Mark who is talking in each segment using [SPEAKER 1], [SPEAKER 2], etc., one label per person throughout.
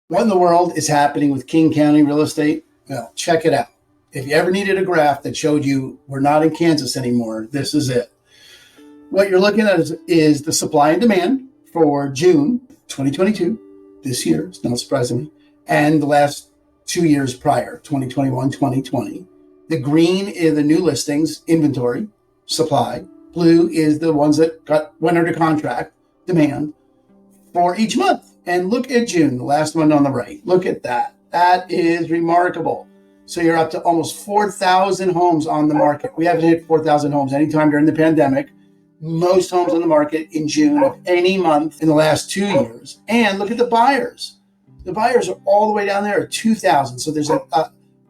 [SPEAKER 1] What in the world is happening with King County real estate? Well, check it out. If you ever needed a graph that showed you we're not in Kansas anymore, this is it. What you're looking at is the supply and demand for June 2022, this year, it's not surprisingly, and the last 2 years prior, 2021, 2020. The green is the new listings, inventory, supply. Blue is the ones that went under contract, demand, for each month. And look at June, the last one on the right. Look at that. That is remarkable. So you're up to almost 4,000 homes on the market. We haven't hit 4,000 homes anytime during the pandemic. Most homes on the market in June of any month in the last 2 years. And look at the buyers. The buyers are all the way down there at 2,000. So there's a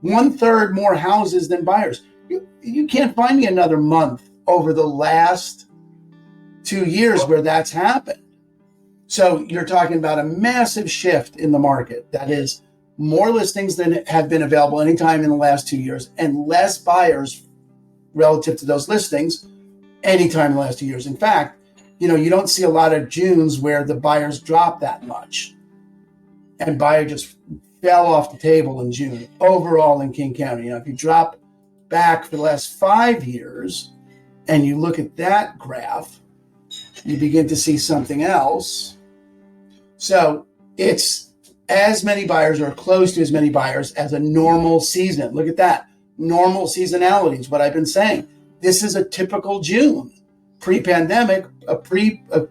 [SPEAKER 1] 1/3 more houses than buyers. You can't find me another month over the last 2 years where that's happened. So you're talking about a massive shift in the market. That is more listings than have been available anytime in the last 2 years and less buyers relative to those listings anytime in the last 2 years. In fact, you don't see a lot of Junes where the buyers drop that much. And buyer just fell off the table in June overall in King County. If you drop back for the last 5 years and you look at that graph, you begin to see something else. So it's as many buyers or close to as many buyers as a normal season. Look at that. Normal seasonality is what I've been saying. This is a typical June. Pre-pandemic, a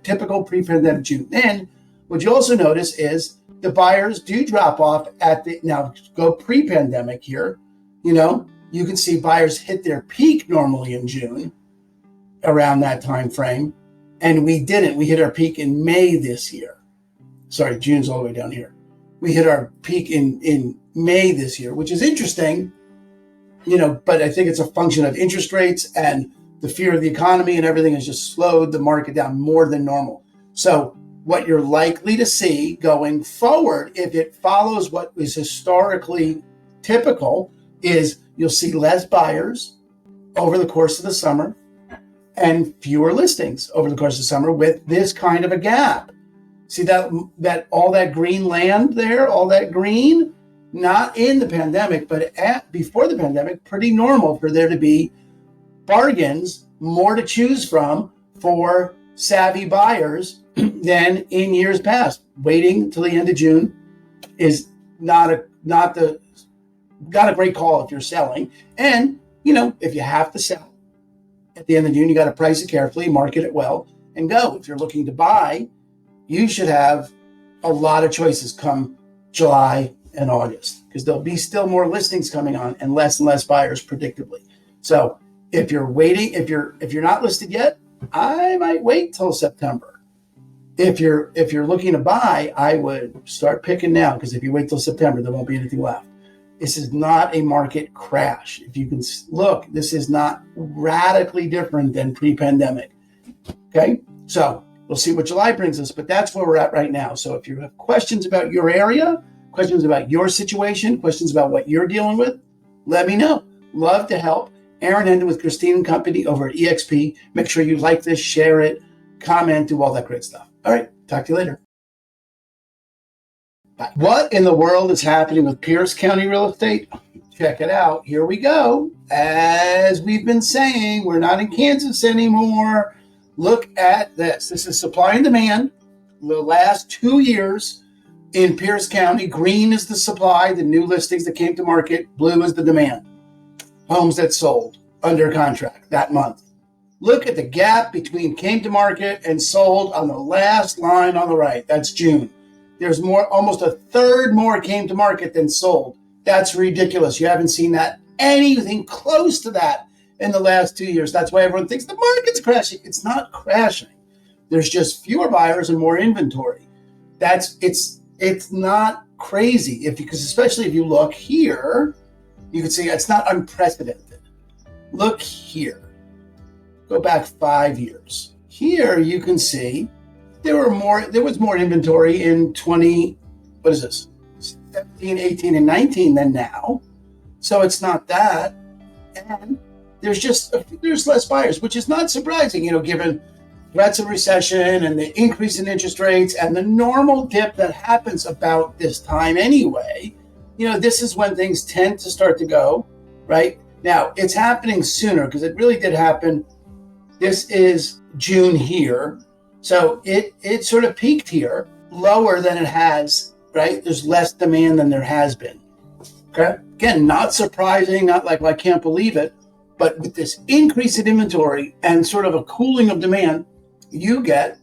[SPEAKER 1] typical pre-pandemic June. Then what you also notice is the buyers do drop off now go pre-pandemic here. You can see buyers hit their peak normally in June around that time frame. And we didn't. We hit our peak in May this year. Sorry, June's all the way down here. We hit our peak in May this year, which is interesting, but I think it's a function of interest rates and the fear of the economy and everything has just slowed the market down more than normal. So what you're likely to see going forward, if it follows what is historically typical, is you'll see less buyers over the course of the summer and fewer listings over the course of the summer with this kind of a gap. See that all that green land there, all that green, not in the pandemic, but before the pandemic, pretty normal for there to be bargains, more to choose from for savvy buyers than in years past. Waiting till the end of June is not a great call if you're selling. And, if you have to sell at the end of June, you got to price it carefully, market it well, and go. If you're looking to buy, you should have a lot of choices come July and August because there'll be still more listings coming on and less buyers predictably. So if you're waiting, if you're not listed yet, I might wait till September. If you're looking to buy, I would start picking now because if you wait till September, there won't be anything left. This is not a market crash. If you can look, this is not radically different than pre-pandemic. Okay, so we'll see what July brings us, but that's where we're at right now. So if you have questions about your area, questions about your situation, questions about what you're dealing with, let me know. Love to help. Aaron Hendon with Christine and Company over at EXP. Make sure you like this, share it, comment, do all that great stuff. All right, talk to you later. Bye. What in the world is happening with Pierce County real estate? Check it out. Here we go. As we've been saying, we're not in Kansas anymore. Look at this. This is supply and demand. The last 2 years in Pierce County, green is the supply, the new listings that came to market. Blue is the demand. Homes that sold under contract that month. Look at the gap between came to market and sold on the last line on the right. That's June. There's almost 1/3 more came to market than sold. That's ridiculous. You haven't seen that anything close to that in the last 2 years. That's why everyone thinks the market's crashing. It's not crashing. There's just fewer buyers and more inventory. It's not crazy because especially if you look here, you can see it's not unprecedented. Look here. Go back 5 years. Here you can see there was more inventory in 17, 18, and 19 than now. So it's not that. And there's less buyers, which is not surprising, given threats of recession and the increase in interest rates and the normal dip that happens about this time anyway, this is when things tend to start to go, right? Now, it's happening sooner because it really did happen. This is June here. So it sort of peaked here, lower than it has, right? There's less demand than there has been. Okay. Again, not surprising, not like, well, I can't believe it. But with this increase in inventory and sort of a cooling of demand, you get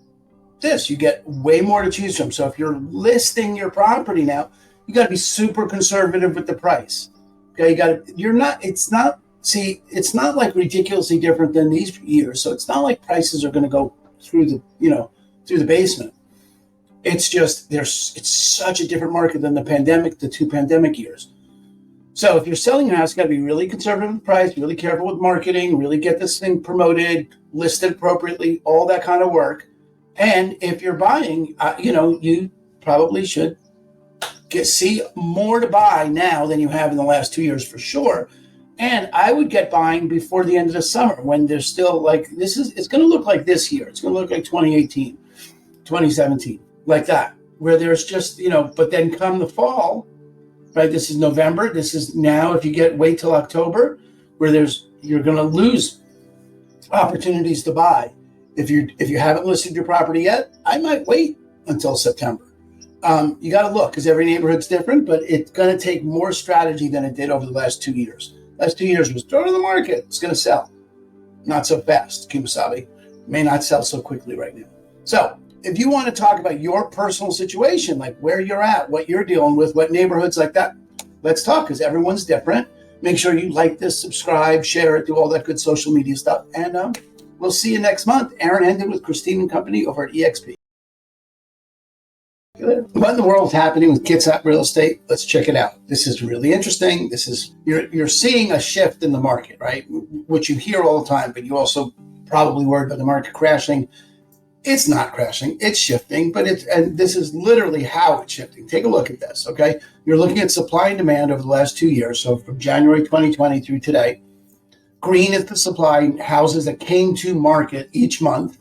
[SPEAKER 1] this. You get way more to choose from. So if you're listing your property now, you got to be super conservative with the price. Okay. It's not like ridiculously different than these years. So it's not like prices are going to go through the basement. It's just, it's such a different market than the 2 pandemic years. So if you're selling your house, you got to be really conservative with price, really careful with marketing, really get this thing promoted, listed appropriately, all that kind of work. And if you're buying, you probably should see more to buy now than you have in the last 2 years for sure. And I would get buying before the end of the summer when there's still it's going to look like this year. It's going to look like 2018, 2017, like that, where there's just, but then come the fall, right? This is November. This is now, if you wait till October, where you're going to lose opportunities to buy. If you haven't listed your property yet, I might wait until September. You got to look because every neighborhood's different, but it's going to take more strategy than it did over the last 2 years. Last 2 years was throw it in the market. It's going to sell. Not so fast. Kumasabi may not sell so quickly right now. So if you want to talk about your personal situation, like where you're at, what you're dealing with, what neighborhoods like that, let's talk because everyone's different. Make sure you like this, subscribe, share it, do all that good social media stuff. And we'll see you next month. Aaron Hendon with Christine and Company over at EXP. What in the world is happening with Kitsap real estate? Let's check it out. This is really interesting. You're seeing a shift in the market, right? Which you hear all the time, but you also probably worried about the market crashing. It's not crashing, it's shifting, and this is literally how it's shifting. Take a look at this, okay? You're looking at supply and demand over the last 2 years. So from January 2020 through today, green is the supply houses that came to market each month,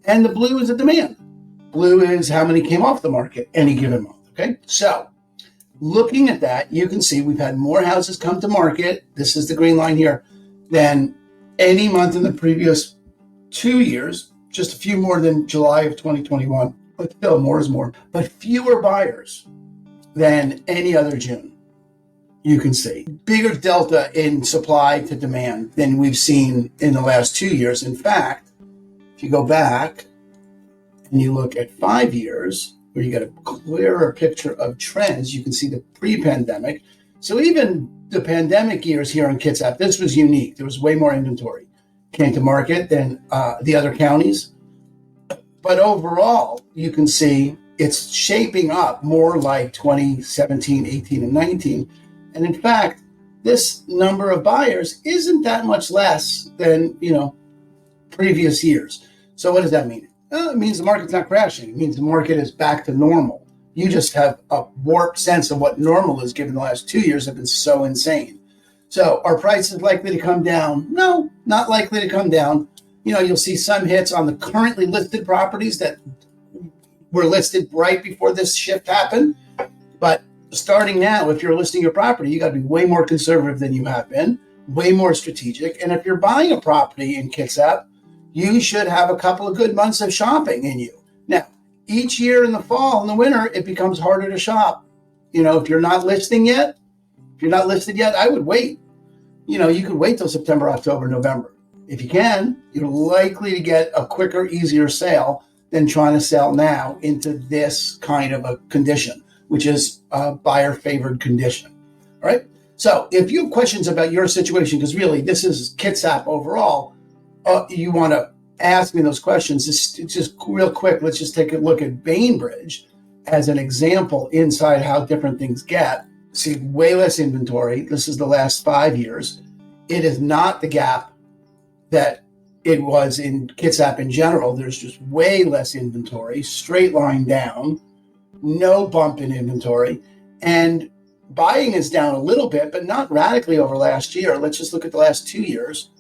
[SPEAKER 1] and the blue is the demand. Blue is how many came off the market any given month, okay? So looking at that, you can see we've had more houses come to market, this is the green line here, than any month in the previous 2 years, just a few more than July of 2021, but still more is more, but fewer buyers than any other June. You can see bigger delta in supply to demand than we've seen in the last 2 years. In fact, if you go back, and you look at 5 years, where you get a clearer picture of trends, you can see the pre-pandemic. So even the pandemic years here in Kitsap, this was unique. There was way more inventory came to market than the other counties. But overall, you can see it's shaping up more like 2017, 18, and 19. And in fact, this number of buyers isn't that much less than, previous years. So what does that mean? Well, it means the market's not crashing. It means the market is back to normal. You just have a warped sense of what normal is, given the last 2 years have been so insane. So are prices likely to come down? No, not likely to come down. You'll see some hits on the currently listed properties that were listed right before this shift happened. But starting now, if you're listing your property, you got to be way more conservative than you have been, way more strategic. And if you're buying a property in Kitsap, you should have a couple of good months of shopping in you. Now, each year in the fall and the winter, it becomes harder to shop. If you're not listed yet, I would wait. You could wait till September, October, November. If you can, you're likely to get a quicker, easier sale than trying to sell now into this kind of a condition, which is a buyer-favored condition. All right? So if you have questions about your situation, because really this is Kitsap overall, you want to ask me those questions, just real quick, let's just take a look at Bainbridge as an example inside how different things get. See, way less inventory. This is the last 5 years. It is not the gap that it was in Kitsap in general. There's just way less inventory, straight line down, no bump in inventory. And buying is down a little bit, but not radically over last year. Let's just look at the last 2 years,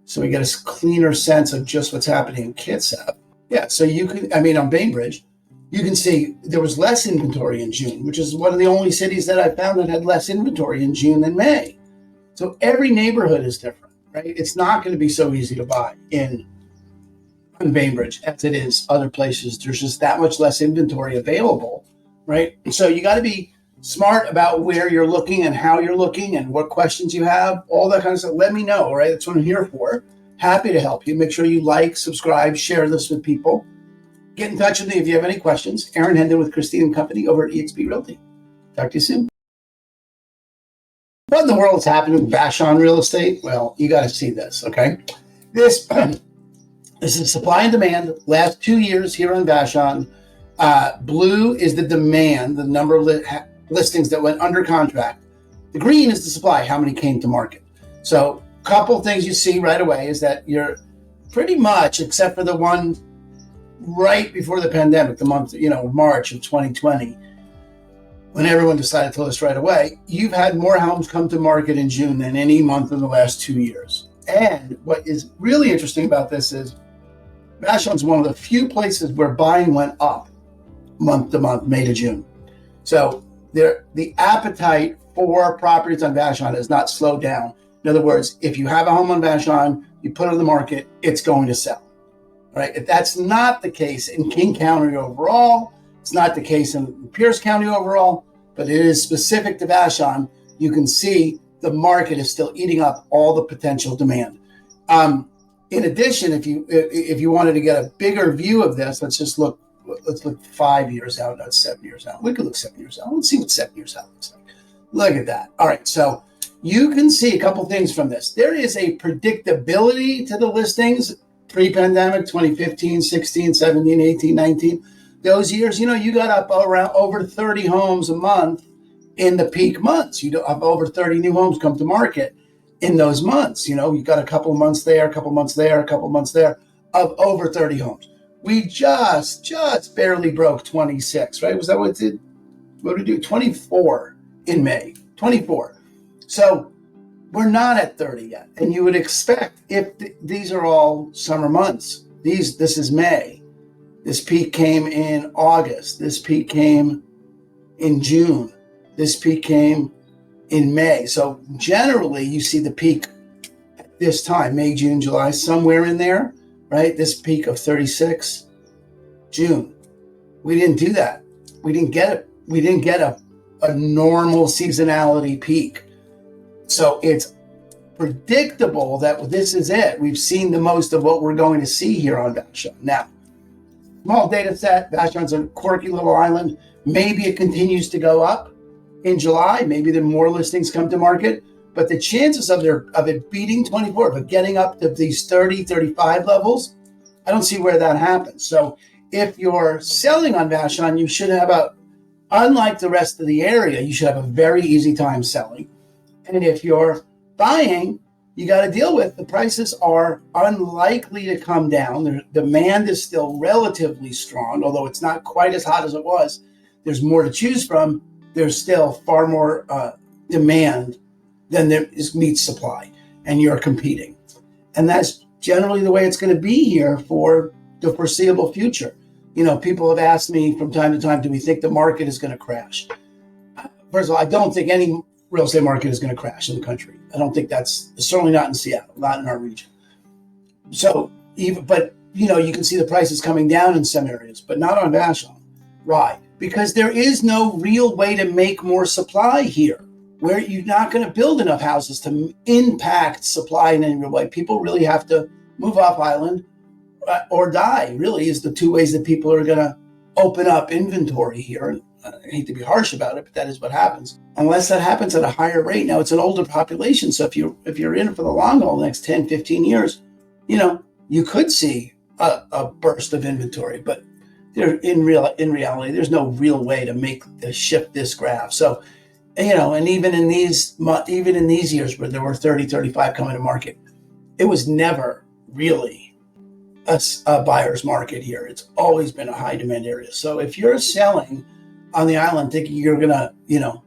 [SPEAKER 1] so we get a cleaner sense of just what's happening in Kitsap. Yeah, so you can, I mean, on Bainbridge, you can see there was less inventory in June, which is one of the only cities that I found that had less inventory in June than May. So every neighborhood is different, right? It's not going to be so easy to buy in Bainbridge as it is other places. There's just that much less inventory available, right? And so you got to be smart about where you're looking and how you're looking and what questions you have, all that kind of stuff. Let me know, right? That's what I'm here for. Happy to help you. Make sure you like, subscribe, share this with people. Get in touch with me if you have any questions. Aaron Hendon with Christine and Company over at eXp Realty. Talk to you soon. What in the world is happening with Vashon real estate? Well, you got to see this, okay? This is supply and demand. Last 2 years here on Vashon. Blue is the demand, the number of listings that went under contract. The green is the supply, how many came to market. So a couple things you see right away is that you're pretty much, except for the one right before the pandemic, the month, March of 2020, when everyone decided to list right away, you've had more homes come to market in June than any month in the last 2 years. And what is really interesting about this is Vashon's one of the few places where buying went up month to month, May to June. So the appetite for properties on Vashon has not slowed down. In other words, if you have a home on Vashon, you put it on the market, it's going to sell. Right? If that's not the case in King County overall, it's not the case in Pierce County overall, but it is specific to Vashon. You can see the market is still eating up all the potential demand. In addition, if you wanted to get a bigger view of this, let's look 5 years out, not 7 years out. We could look 7 years out. Let's see what 7 years out looks like. Look at that. All right, so you can see a couple things from this. There is a predictability to the listings pre-pandemic, 2015, 16, 17, 18, 19. Those years, you got up around over 30 homes a month in the peak months. You have over 30 new homes come to market in those months. You got a couple of months there, a couple of months there, a couple of months there of over 30 homes. We just barely broke 26, right? Was that what it did? What did we do? 24 in May, 24. So we're not at 30 yet. And you would expect, if these are all summer months, this is May. This peak came in August. This peak came in June. This peak came in May. So generally you see the peak at this time, May, June, July, somewhere in there, right? This peak of 36, June. We didn't do that. We didn't get it. We didn't get a normal seasonality peak. So it's predictable that this is it. We've seen the most of what we're going to see here on Vashon. Now, small data set, Vashon's a quirky little island. Maybe it continues to go up in July. Maybe there more listings come to market, but the chances of it beating 24, but getting up to these 30, 35 levels, I don't see where that happens. So if you're selling on Vashon, you should have unlike the rest of the area, you should have a very easy time selling. And if you're buying, you got to deal with the prices are unlikely to come down. The demand is still relatively strong, although it's not quite as hot as it was. There's more to choose from. There's still far more demand than there meets supply, and you're competing. And that's generally the way it's going to be here for the foreseeable future. People have asked me from time to time, do we think the market is going to crash? First of all, I don't think any real estate market is going to crash in the country. I don't think certainly not in Seattle, not in our region. So you can see the prices coming down in some areas, but not on Vashon. Why? Because there is no real way to make more supply here, where you're not going to build enough houses to impact supply in any real way. People really have to move off island or die, really, is the two ways that people are going to open up inventory here. I hate to be harsh about it, but that is what happens. Unless that happens at a higher rate. Now, it's an older population, so if you're in for the long haul, the next 10, 15 years, you could see a burst of inventory, but in reality, there's no real way to shift this graph. So, and even in these years where there were 30, 35 coming to market, it was never really a buyer's market here. It's always been a high demand area. So if you're selling on the island thinking you're going to,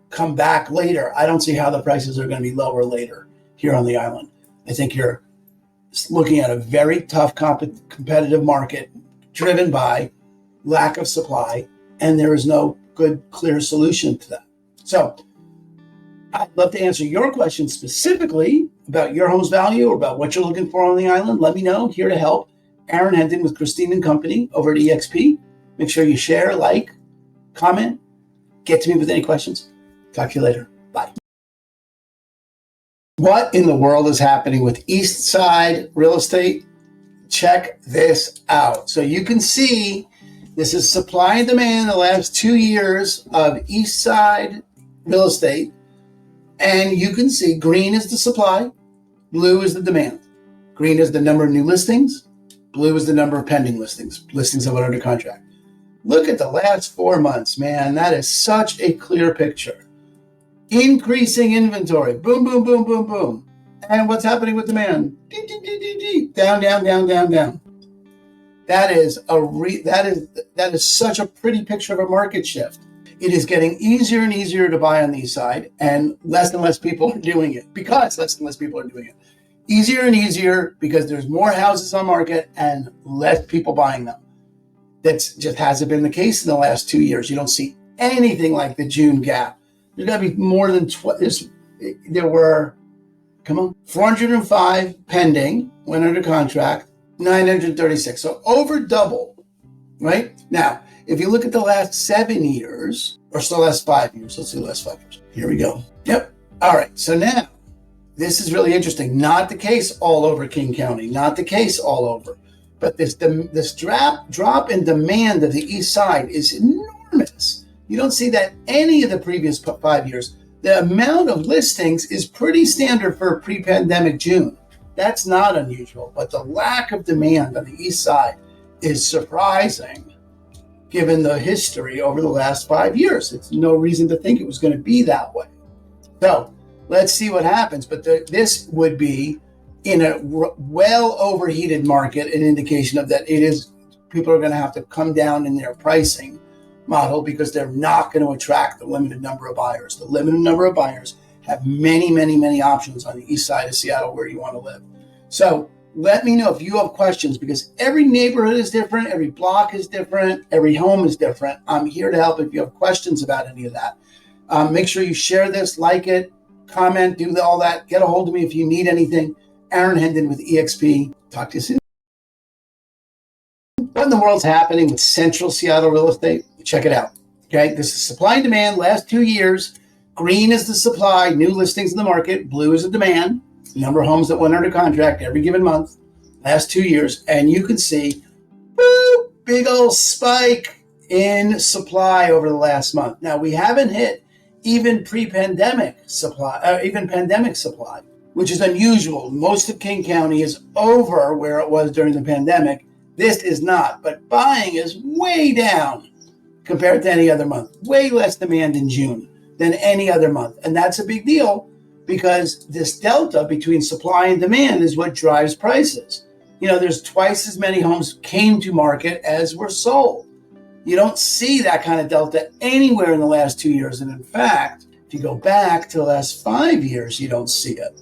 [SPEAKER 1] come back later, I don't see how the prices are going to be lower later here on the island. I think you're looking at a very tough competitive market driven by lack of supply, and there is no good, clear solution to that. So I'd love to answer your questions specifically about your home's value or about what you're looking for on the island. Let me know. Here to help. Aaron Hendon with Christine and Company over at EXP. Make sure you share, like, comment, get to me with any questions. Talk to you later. Bye. What in the world is happening with East Side real estate? Check this out. So you can see this is supply and demand in the last 2 years of East Side real estate. And you can see green is the supply, blue is the demand. Green is the number of new listings, blue is the number of pending listings that went under contract. Look at the last 4 months, man. That is such a clear picture. Increasing inventory. Boom, boom, boom, boom, boom. And what's happening with demand? Down, down, down, down, down. That is such a pretty picture of a market shift. It is getting easier and easier to buy on the east side, and less people are doing it because less and less people are doing it. Easier and easier because there's more houses on market and less people buying them. That just hasn't been the case in the last 2 years. You don't see anything like the June gap. There's got to be more than there were 405 pending, went under contract, 936. So over double, right? Now, if you look at the last 7 years, or still last 5 years, let's see the last 5 years. Here we go. Yep. All right. So now, this is really interesting. Not the case all over King County. Not the case all over. But this drop in demand of the east side is enormous. You don't see that any of the previous 5 years. The amount of listings is pretty standard for pre-pandemic June. That's not unusual. But the lack of demand on the east side is surprising, given the history over the last 5 years. It's no reason to think it was going to be that way. So let's see what happens. But this would be, in a well overheated market, an indication of that people are going to have to come down in their pricing model because they're not going to attract the limited number of buyers. The limited number of buyers have many, many, many options on the east side of Seattle where you want to live. So let me know if you have questions, because every neighborhood is different, every block is different, every home is different. I'm here to help if you have questions about any of that. Make sure you share this, like it, comment, do all that. Get a hold of me if you need anything. Aaron Hendon with EXP. Talk to you soon. What in the world's happening with Central Seattle real estate? Check it out. Okay, this is supply and demand last 2 years. Green is the supply, new listings in the market. Blue is the demand, the number of homes that went under contract every given month, last 2 years. And you can see, boop, big old spike in supply over the last month. Now, we haven't hit even pandemic supply, which is unusual. Most of King County is over where it was during the pandemic. This is not, but buying is way down compared to any other month. Way less demand in June than any other month. And that's a big deal because this delta between supply and demand is what drives prices. There's twice as many homes came to market as were sold. You don't see that kind of delta anywhere in the last 2 years. And in fact, if you go back to the last 5 years, you don't see it.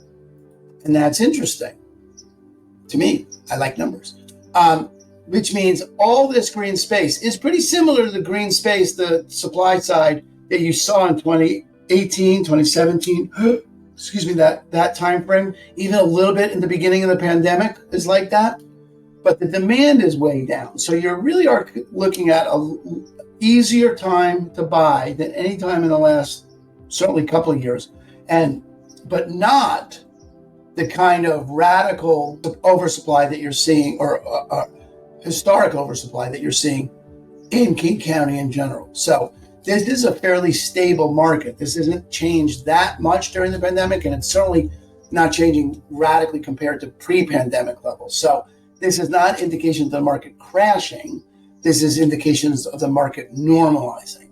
[SPEAKER 1] And that's interesting. To me, I like numbers. Which means all this green space is pretty similar to the green space, the supply side that you saw in 2018, 2017, excuse me, that time frame. Even a little bit in the beginning of the pandemic is like that. But the demand is way down. So you really are looking at an easier time to buy than any time in the last, certainly, couple of years. But not the kind of radical oversupply that you're seeing, or historic oversupply that you're seeing in King County in general. So this is a fairly stable market. This hasn't changed that much during the pandemic, and it's certainly not changing radically compared to pre-pandemic levels. So this is not indications of the market crashing. This is indications of the market normalizing.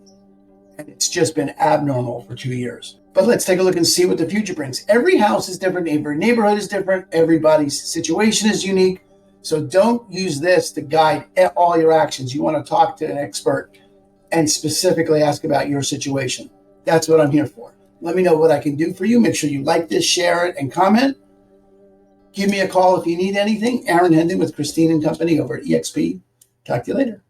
[SPEAKER 1] And it's just been abnormal for 2 years. But let's take a look and see what the future brings. Every house is different. Every neighborhood is different. Everybody's situation is unique. So don't use this to guide all your actions. You want to talk to an expert and specifically ask about your situation. That's what I'm here for. Let me know what I can do for you. Make sure you like this, share it, and comment. Give me a call if you need anything. Aaron Hendon with Christine and Company over at EXP. Talk to you later.